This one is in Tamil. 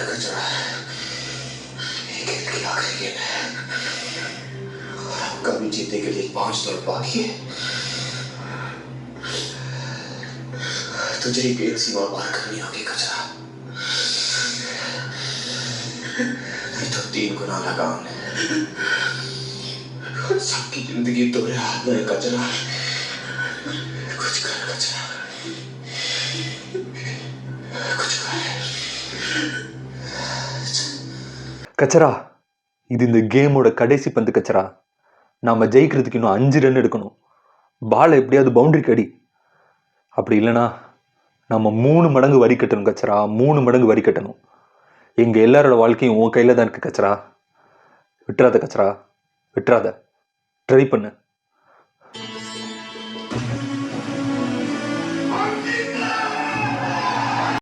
कचरा एक खेल की आखिरी गेम है और आपका भी जीतने के लिए 5 दौड़ बाकी है। तुझे एक सीमा पार करनी होगी कचरा, नहीं तो 3 गुना लगान और सबकी जिंदगी तुम्हारे हाथ में है कचरा। कुछ कर कचरा, कुछ कर। கச்சரா, இது இந்த கேமோட கடைசி பந்து கச்சரா. நாம் ஜெயிக்கிறதுக்கு இன்னும் 5 ரன் எடுக்கணும். பாலை எப்படியாவது பவுண்டரிக்கு அடி. அப்படி இல்லைனா நம்ம 3 மடங்கு வரி கட்டணும் கச்சரா, 3 மடங்கு வரி கட்டணும். எங்கள் எல்லாரோட வாழ்க்கையும் உன் கையில் தான் இருக்குது கச்சரா. விட்டுறாத கச்சரா, விட்டுறாத. ட்ரை பண்ணு.